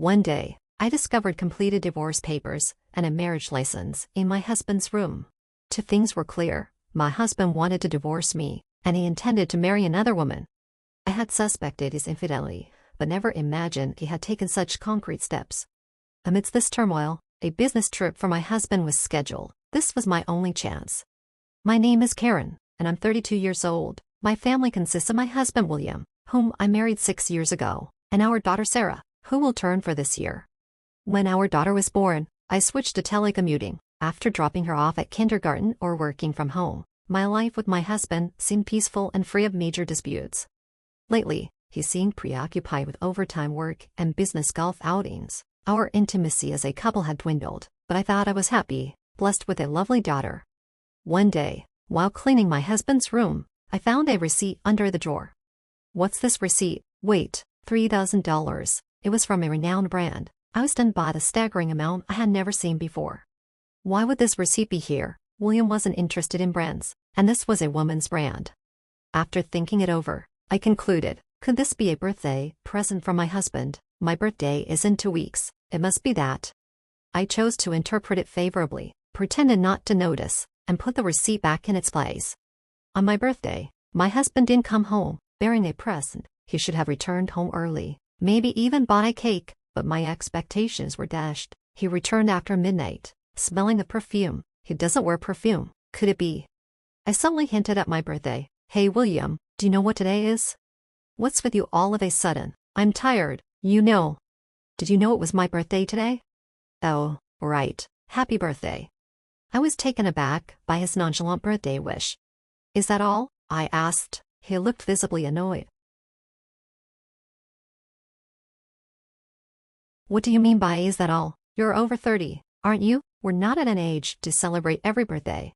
One day, I discovered completed divorce papers and a marriage license in my husband's room. Two things were clear: my husband wanted to divorce me, and he intended to marry another woman. I had suspected his infidelity, but never imagined he had taken such concrete steps. Amidst this turmoil, a business trip for my husband was scheduled. This was my only chance. My name is Karen, and I'm 32 years old. My family consists of my husband William, whom I married 6 years ago, and our daughter Sarah, who will turn 4 this year. When our daughter was born, I switched to telecommuting. After dropping her off at kindergarten or working from home, my life with my husband seemed peaceful and free of major disputes. Lately, he seemed preoccupied with overtime work and business golf outings. Our intimacy as a couple had dwindled, but I thought I was happy, blessed with a lovely daughter. One day, while cleaning my husband's room, I found a receipt under the drawer. What's this receipt? Wait, $3,000. It was from a renowned brand. I was stunned by the staggering amount I had never seen before. Why would this receipt be here? William wasn't interested in brands, and this was a woman's brand. After thinking it over, I concluded, could this be a birthday present from my husband? My birthday is in 2 weeks. It must be that. I chose to interpret it favorably, pretended not to notice, and put the receipt back in its place. On my birthday, my husband didn't come home bearing a present. He should have returned home early, maybe even bought a cake, but my expectations were dashed. He returned after midnight, smelling of perfume. He doesn't wear perfume. Could it be? I suddenly hinted at my birthday. Hey William, do you know what today is? What's with you all of a sudden? I'm tired, you know. Did you know it was my birthday today? Oh, right. Happy birthday. I was taken aback by his nonchalant birthday wish. Is that all? I asked. He looked visibly annoyed. What do you mean by is that all? You're over 30, aren't you? We're not at an age to celebrate every birthday.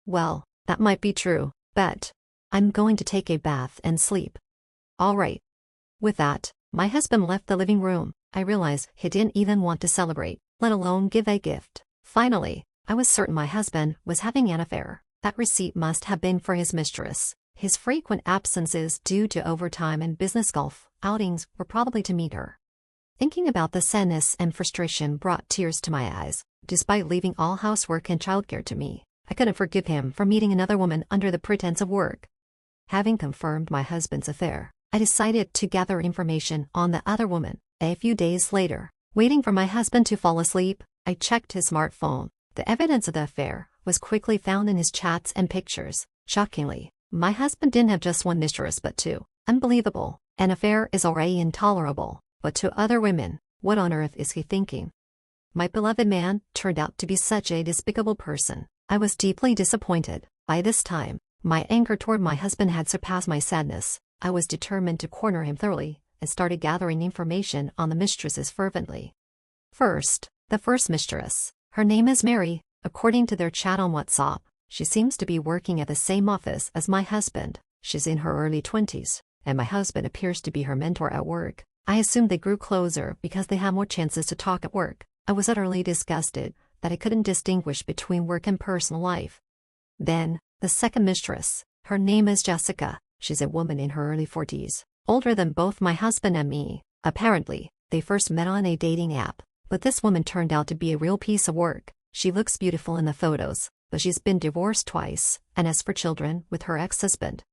Well, that might be true, but I'm going to take a bath and sleep. All right. With that, my husband left the living room. I realized he didn't even want to celebrate, let alone give a gift. Finally, I was certain my husband was having an affair. That receipt must have been for his mistress. His frequent absences due to overtime and business golf outings were probably to meet her. Thinking about the sadness and frustration brought tears to my eyes. Despite leaving all housework and childcare to me, I couldn't forgive him for meeting another woman under the pretense of work. Having confirmed my husband's affair, I decided to gather information on the other woman. A few days later, waiting for my husband to fall asleep, I checked his smartphone. The evidence of the affair was quickly found in his chats and pictures. Shockingly, my husband didn't have just one mistress but 2. Unbelievable. An affair is already intolerable, but to other women, what on earth is he thinking? My beloved man turned out to be such a despicable person. I was deeply disappointed. By this time, my anger toward my husband had surpassed my sadness. I was determined to corner him thoroughly and started gathering information on the mistresses fervently. First, the first mistress. Her name is Mary. According to their chat on WhatsApp, she seems to be working at the same office as my husband. She's in her early 20s, and my husband appears to be her mentor at work. I assumed they grew closer because they had more chances to talk at work. I was utterly disgusted that I couldn't distinguish between work and personal life. Then, the second mistress. Her name is Jessica. She's a woman in her early 40s, older than both my husband and me. Apparently, they first met on a dating app, but this woman turned out to be a real piece of work. She looks beautiful in the photos, but she's been divorced twice, and has 4 children with her ex-husband.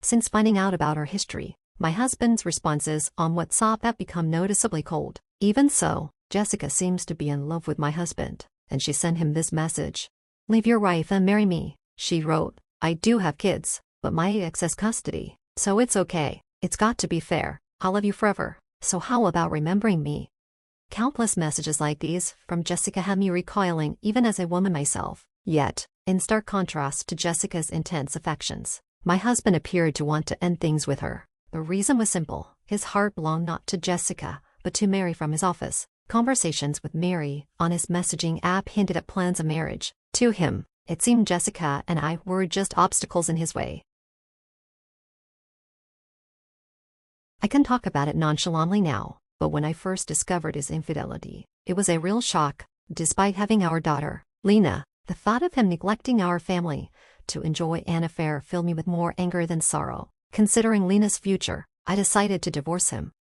Since finding out about her history, my husband's responses on WhatsApp have become noticeably cold. Even so, Jessica seems to be in love with my husband, and she sent him this message. "Leave your wife and marry me," she wrote. "I do have kids, but my ex has custody, so it's okay. It's got to be fair. I'll love you forever, so how about remembering me?" Countless messages like these from Jessica had me recoiling even as a woman myself. Yet, in stark contrast to Jessica's intense affections, my husband appeared to want to end things with her. The reason was simple. His heart belonged not to Jessica, but to Mary from his office. Conversations with Mary on his messaging app hinted at plans of marriage. To him, it seemed Jessica and I were just obstacles in his way. I can talk about it nonchalantly now, but when I first discovered his infidelity, it was a real shock. Despite having our daughter, Lena, the thought of him neglecting our family to enjoy an affair filled me with more anger than sorrow. Considering Lena's future, I decided to divorce him.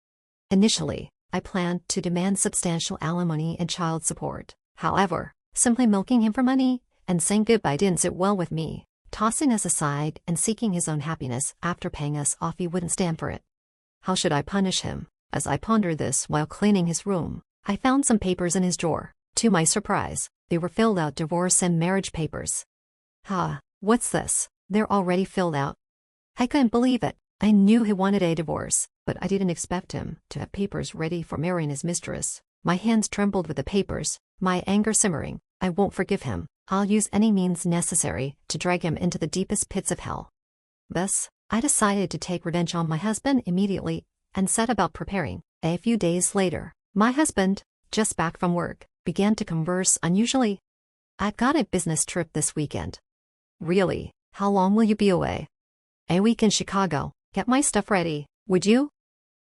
Initially, I planned to demand substantial alimony and child support. However, simply milking him for money and saying goodbye didn't sit well with me. Tossing us aside and seeking his own happiness after paying us off, he wouldn't stand for it. How should I punish him? As I pondered this while cleaning his room, I found some papers in his drawer. To my surprise, they were filled out divorce and marriage papers. What's this? They're already filled out. I couldn't believe it. I knew he wanted a divorce, but I didn't expect him to have papers ready for marrying his mistress. My hands trembled with the papers, my anger simmering. I won't forgive him. I'll use any means necessary to drag him into the deepest pits of hell. Thus, I decided to take revenge on my husband immediately and set about preparing. A few days later, my husband, just back from work, began to converse unusually. "I've got a business trip this weekend." "Really? How long will you be away?" "A week in Chicago. Get my stuff ready, would you?"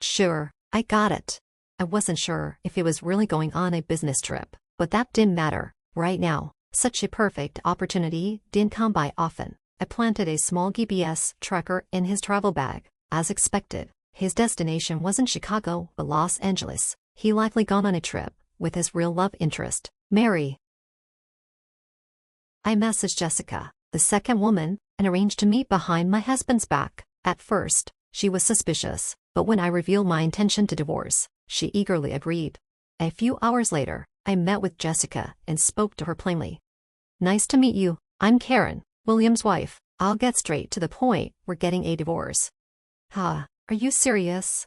"Sure, I got it." I wasn't sure if he was really going on a business trip, but that didn't matter. Right now, such a perfect opportunity didn't come by often. I planted a small GPS tracker in his travel bag. As expected, his destination wasn't Chicago but Los Angeles. He likely gone on a trip with his real love interest, Mary. I messaged Jessica, the second woman, and arranged to meet behind my husband's back. At first, she was suspicious, but when I revealed my intention to divorce, she eagerly agreed. A few hours later, I met with Jessica and spoke to her plainly. "Nice to meet you. I'm Karen, William's wife. I'll get straight to the point. We're getting a divorce." "Are you serious?"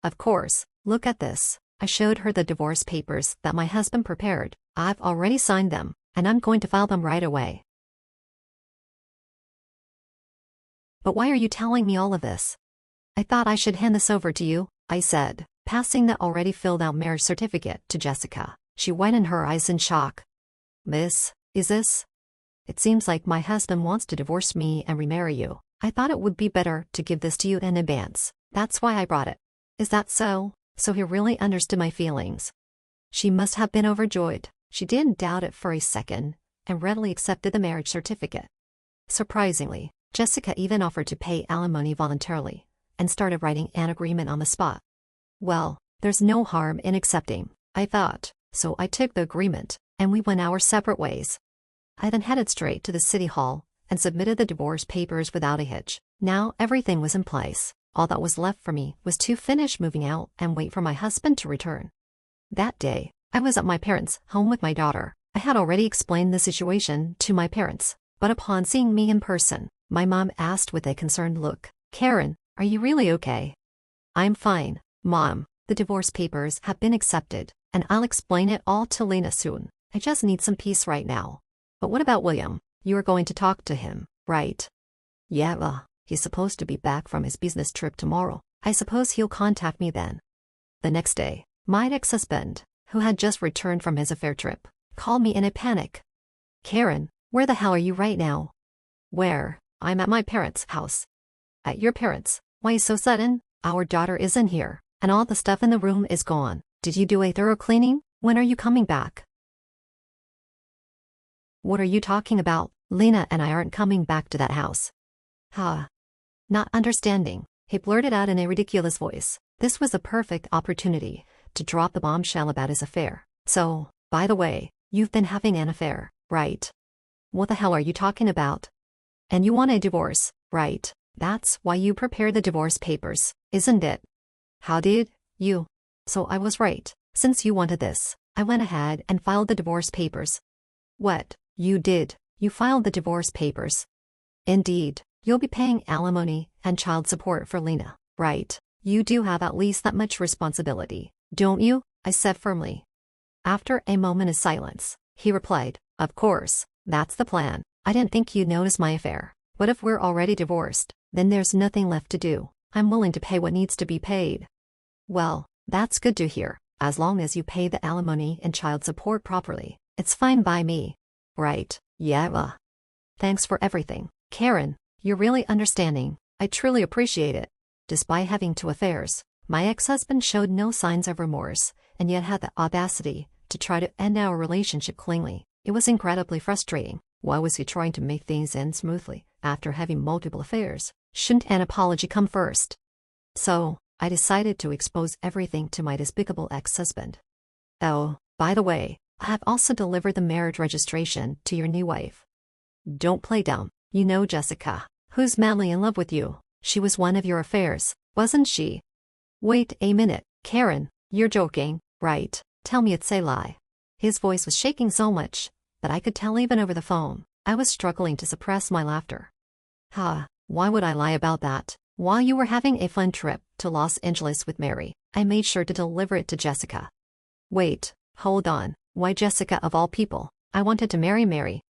"Of course. Look at this." I showed her the divorce papers that my husband prepared. "I've already signed them, and I'm going to file them right away." "But why are you telling me all of this?" "I thought I should hand this over to you," I said, passing the already filled out marriage certificate to Jessica. She widened her eyes in shock. "Miss, is this? It seems like my husband wants to divorce me and remarry you. I thought it would be better to give this to you in advance. That's why I brought it." "Is that so? So he really understood my feelings." She must have been overjoyed. She didn't doubt it for a second and readily accepted the marriage certificate. Surprisingly, Jessica even offered to pay alimony voluntarily and started writing an agreement on the spot. Well, there's no harm in accepting, I thought, so I took the agreement and we went our separate ways. I then headed straight to the city hall and submitted the divorce papers without a hitch. Now everything was in place. All that was left for me was to finish moving out and wait for my husband to return. That day, I was at my parents' home with my daughter. I had already explained the situation to my parents, but upon seeing me in person, my mom asked with a concerned look, "Karen, are you really okay?" "I'm fine, Mom. The divorce papers have been accepted, and I'll explain it all to Lena soon. I just need some peace right now." "But what about William? You are going to talk to him, right?" "Yeah, he's supposed to be back from his business trip tomorrow. I suppose he'll contact me then." The next day, my ex-husband, who had just returned from his affair trip, called me in a panic. "Karen, where the hell are you right now?" "Where? I'm at my parents' house." "At your parents'? Why so sudden? Our daughter isn't here, and all the stuff in the room is gone. Did you do a thorough cleaning? When are you coming back?" "What are you talking about? Lena and I aren't coming back to that house." Not understanding, he blurted out in a ridiculous voice. This was a perfect opportunity to drop the bombshell about his affair. "So, by the way, you've been having an affair, right?" "What the hell are you talking about?" "And you want a divorce, right? That's why you prepared the divorce papers, isn't it?" "How did you?" "So I was right. Since you wanted this, I went ahead and filed the divorce papers." "What? You did? You filed the divorce papers?" "Indeed. You'll be paying alimony and child support for Lena, right? You do have at least that much responsibility, don't you?" I said firmly. After a moment of silence, he replied, "Of course, that's the plan. I didn't think you'd notice my affair. But if we're already divorced, then there's nothing left to do. I'm willing to pay what needs to be paid." "Well, that's good to hear. As long as you pay the alimony and child support properly, it's fine by me." "Right, yeah. Thanks for everything, Karen. You're really understanding. I truly appreciate it." Despite having two affairs, my ex-husband showed no signs of remorse, and yet had the audacity to try to end our relationship cleanly. It was incredibly frustrating. Why was he trying to make things end smoothly after having multiple affairs? Shouldn't an apology come first? So, I decided to expose everything to my despicable ex-husband. Oh, by the way, I have also delivered the marriage registration to your new wife. Don't play dumb. You know Jessica, who's madly in love with you. She was one of your affairs, wasn't she? Wait a minute, Karen, you're joking, right? Tell me it's a lie. His voice was shaking so much that I could tell even over the phone. I was struggling to suppress my laughter. Why would I lie about that? While you were having a fun trip to Los Angeles with Mary, I made sure to deliver it to Jessica. Wait, hold on. Why Jessica of all people? I wanted to marry Mary.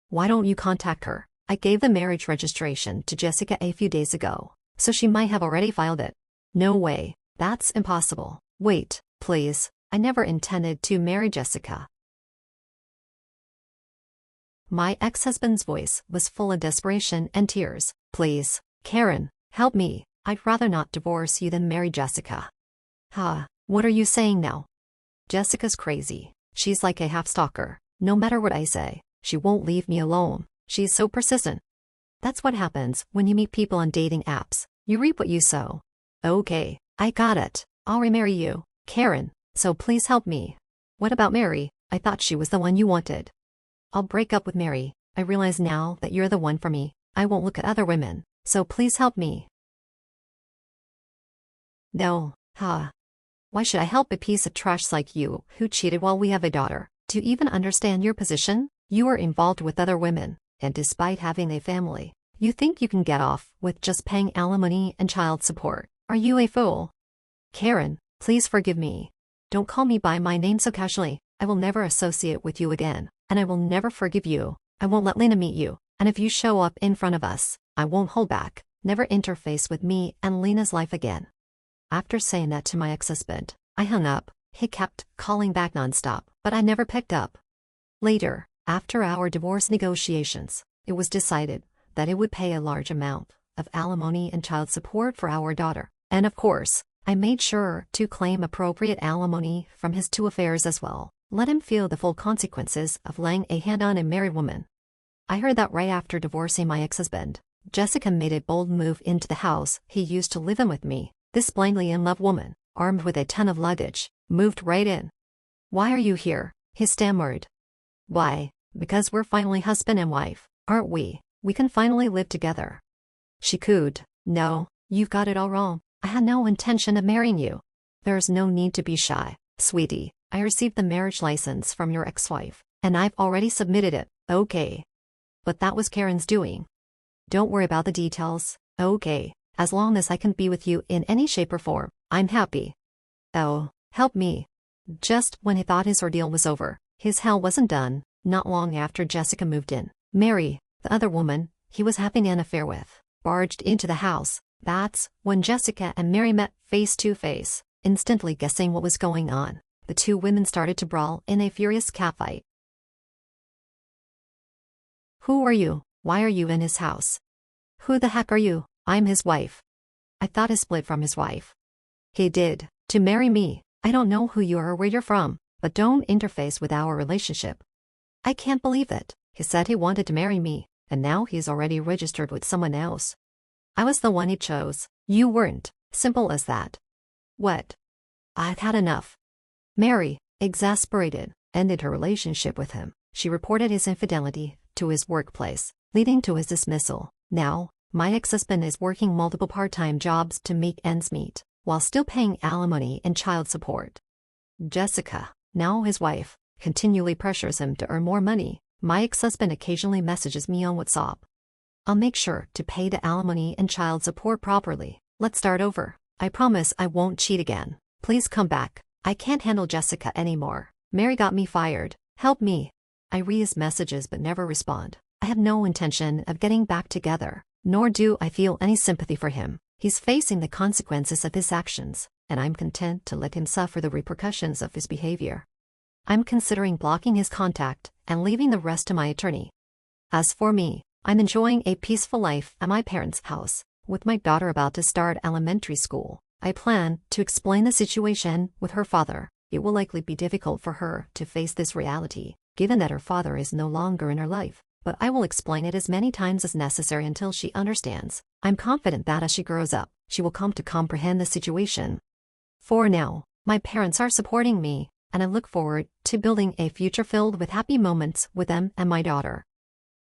Why don't you contact her? I gave the marriage registration to Jessica a few days ago, so she might have already filed it. No way, that's impossible. Wait, please, I never intended to marry Jessica. My ex-husband's voice was full of desperation and tears. Please, Karen, help me. I'd rather not divorce you than marry Jessica. What are you saying now? Jessica's crazy. She's like a half-stalker. No matter what I say, she won't leave me alone. She's so persistent. That's what happens when you meet people on dating apps. You reap what you sow. Okay, I got it. I'll remarry you, Karen, so please help me. What about Mary? I thought she was the one you wanted. I'll break up with Mary. I realize now that you're the one for me. I won't look at other women, so please help me. No, Why should I help a piece of trash like you, who cheated while we have a daughter? Do you even understand your position? You are involved with other women, and despite having a family, you think you can get off with just paying alimony and child support. Are you a fool? Karen, please forgive me. Don't call me by my name so casually. I will never associate with you again, and I will never forgive you. I won't let Lena meet you, and if you show up in front of us, I won't hold back. Never interface with me and Lena's life again. After saying that to my ex-husband, I hung up. He kept calling back nonstop, but I never picked up. Later, after our divorce negotiations, it was decided that it would pay a large amount of alimony and child support for our daughter, and of course, I made sure to claim appropriate alimony from his two affairs as well. Let him feel the full consequences of laying a hand on a married woman. I heard that right after divorcing my ex-husband, Jessica made a bold move into the house he used to live in with me. This blindly in love woman, armed with a ton of luggage, moved right in. Why are you here? He stammered. Why, because we're finally husband and wife, aren't we? We can finally live together. She cooed. No, you've got it all wrong. I had no intention of marrying you. There's no need to be shy, sweetie. I received the marriage license from your ex-wife, and I've already submitted it. Okay. But that was Karen's doing. Don't worry about the details, okay? As long as I can be with you in any shape or form, I'm happy. Oh, help me. Just when he thought his ordeal was over, his hell wasn't done. Not long after Jessica moved in, Mary, the other woman he was having an affair with, barged into the house. That's when Jessica and Mary met face to face. Instantly guessing what was going on, the two women started to brawl in a furious catfight. Who are you? Why are you in his house? Who the heck are you? I'm his wife. I thought he split from his wife. He did, to marry me. I don't know who you are or where you're from, but don't interface with our relationship. I can't believe it. He said he wanted to marry me, and now he's already registered with someone else. I was the one he chose. You weren't. Simple as that. What? I've had enough. Mary, exasperated, ended her relationship with him. She reported his infidelity to his workplace, leading to his dismissal. Now, my ex-husband is working multiple part-time jobs to make ends meet, while still paying alimony and child support. Jessica, now his wife, continually pressures him to earn more money. My ex-husband occasionally messages me on WhatsApp. I'll make sure to pay the alimony and child support properly. Let's start over. I promise I won't cheat again. Please come back. I can't handle Jessica anymore. Mary got me fired. Help me. I read his messages but never respond. I have no intention of getting back together, nor do I feel any sympathy for him. He's facing the consequences of his actions, and I'm content to let him suffer the repercussions of his behavior. I'm considering blocking his contact and leaving the rest to my attorney. As for me, I'm enjoying a peaceful life at my parents' house, with my daughter about to start elementary school. I plan to explain the situation with her father. It will likely be difficult for her to face this reality, given that her father is no longer in her life, but I will explain it as many times as necessary until she understands. I'm confident that as she grows up, she will come to comprehend the situation. For now, my parents are supporting me, and I look forward to building a future filled with happy moments with them and my daughter.